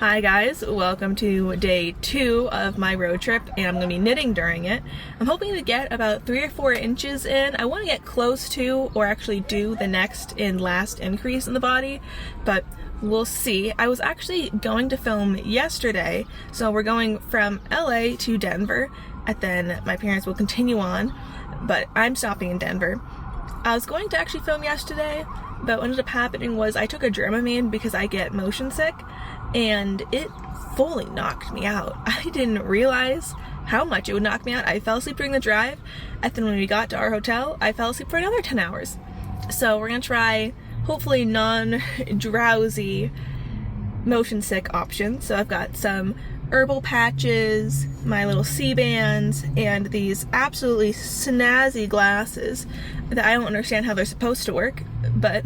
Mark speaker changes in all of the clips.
Speaker 1: Hi guys, welcome to day 2 of my road trip, and I'm going to be knitting during it. I'm hoping to get about 3 or 4 inches in. I want to get close to, or actually do, the next and last increase in the body, but we'll see. I was actually going to film yesterday, so we're going from LA to Denver, and then my parents will continue on, but I'm stopping in Denver. I was going to actually film yesterday, but what ended up happening was I took a Dramamine because I get motion sick, and it fully knocked me out. I didn't realize how much it would knock me out. I fell asleep during the drive, and then when we got to our hotel, I fell asleep for another 10 hours. So we're gonna try, hopefully, non-drowsy motion sick options. So I've got some herbal patches, my little C-bands, and these absolutely snazzy glasses that I don't understand how they're supposed to work, but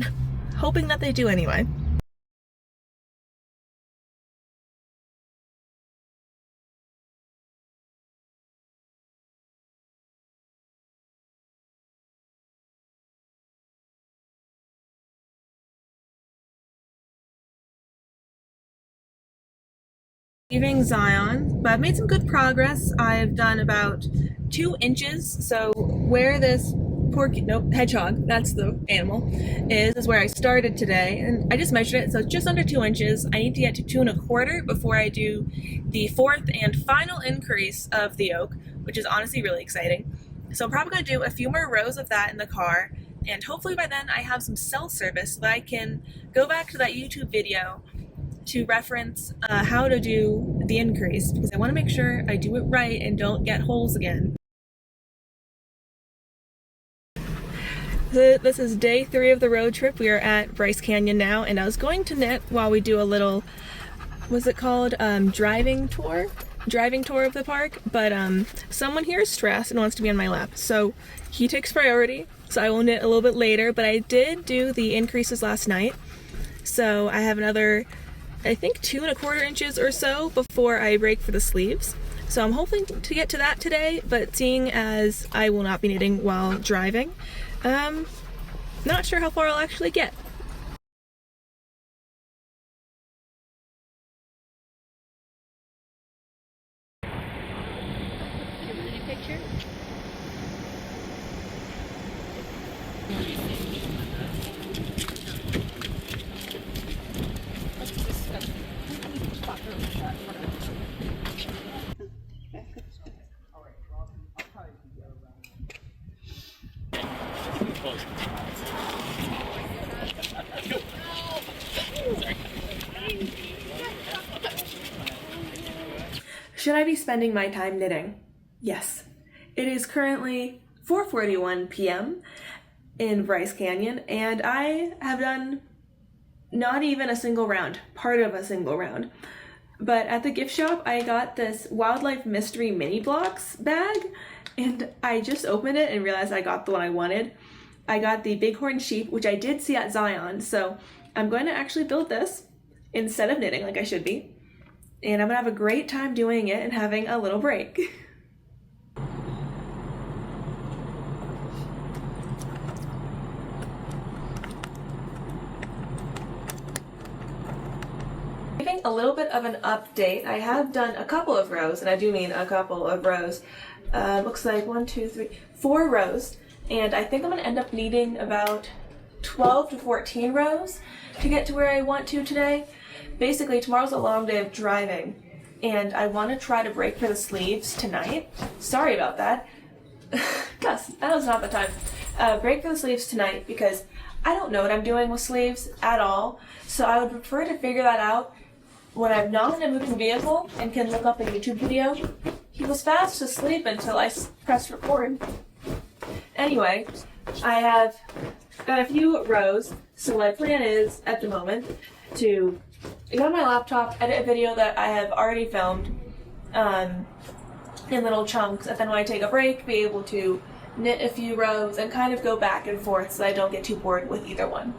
Speaker 1: hoping that they do anyway. Leaving Zion, but I've made some good progress. I've done about 2 inches, so where this hedgehog, that's the animal, is where I started today, and I just measured it, so it's just under 2 inches. I need to get to 2 1/4 before I do the 4th and final increase of the yoke, which is honestly really exciting. So I'm probably going to do a few more rows of that in the car, and hopefully by then I have some cell service so that I can go back to that YouTube video to reference how to do the increase, because I want to make sure I do it right and don't get holes again. This is day 3 of the road trip. We are at Bryce Canyon now, and I was going to knit while we do a little, what's it called, driving tour of the park, but someone here is stressed and wants to be on my lap, so he takes priority, so I will knit a little bit later. But I did do the increases last night, so I have another, I think, 2 1/4 inches or so before I break for the sleeves. So I'm hoping to get to that today, but seeing as I will not be knitting while driving, not sure how far I'll actually get. Picture? Should I be spending my time knitting? Yes. It is currently 4:41 p.m. in Bryce Canyon, and I have done not even a single round, part of a single round. But at the gift shop, I got this Wildlife Mystery Mini Blocks bag, and I just opened it and realized I got the one I wanted. I got the Bighorn Sheep, which I did see at Zion, so I'm going to actually build this instead of knitting like I should be. And I'm gonna have a great time doing it and having a little break. Giving a little bit of an update, I have done a couple of rows, and I do mean a couple of rows. Looks like 1, 2, 3, 4 rows, and I think I'm gonna end up needing about 12 to 14 rows to get to where I want to today. Basically, tomorrow's a long day of driving, and I want to try to break for the sleeves tonight. Sorry about that. Gus, that was not the time. Break for the sleeves tonight because I don't know what I'm doing with sleeves at all, so I would prefer to figure that out when I'm not in a moving vehicle and can look up a YouTube video. He was fast asleep until I pressed record. Anyway, I have got a few rows, so my plan is, at the moment, to go on my laptop, edit a video that I have already filmed in little chunks, and then when I take a break, be able to knit a few rows and kind of go back and forth so I don't get too bored with either one.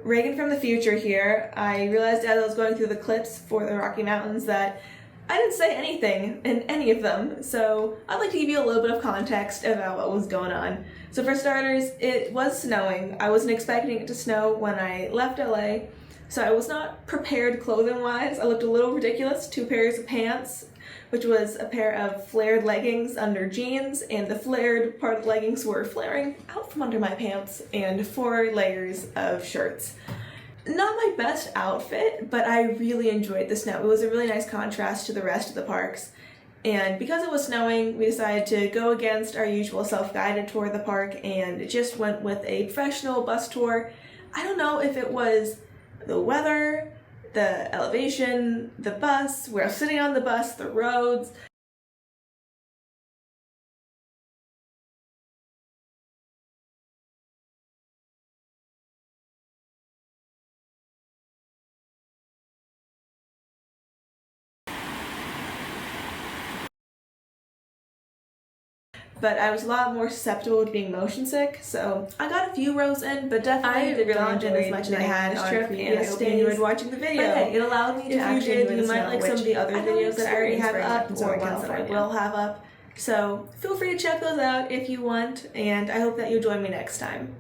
Speaker 1: Reagan from the future here. I realized as I was going through the clips for the Rocky Mountains that I didn't say anything in any of them, so I'd like to give you a little bit of context about what was going on. So for starters, it was snowing. I wasn't expecting it to snow when I left LA, so I was not prepared clothing-wise. I looked a little ridiculous. 2 pairs of pants, which was a pair of flared leggings under jeans, and the flared part of the leggings were flaring out from under my pants, and 4 layers of shirts. Not my best outfit, but I really enjoyed the snow. It was a really nice contrast to the rest of the parks. And because it was snowing, we decided to go against our usual self-guided tour of the park and just went with a professional bus tour. I don't know if it was the weather, the elevation, the bus, where I was sitting on the bus, the roads. But I was a lot more susceptible to being motion sick, so I got a few rows in, but definitely did not enjoy as much as I had on trip, and I hope you enjoyed watching the video. But hey, it allowed me to actually enjoy the snow. If you did, you might like some of the other videos that I already have up, or ones that I will have up. So feel free to check those out if you want, and I hope that you'll join me next time.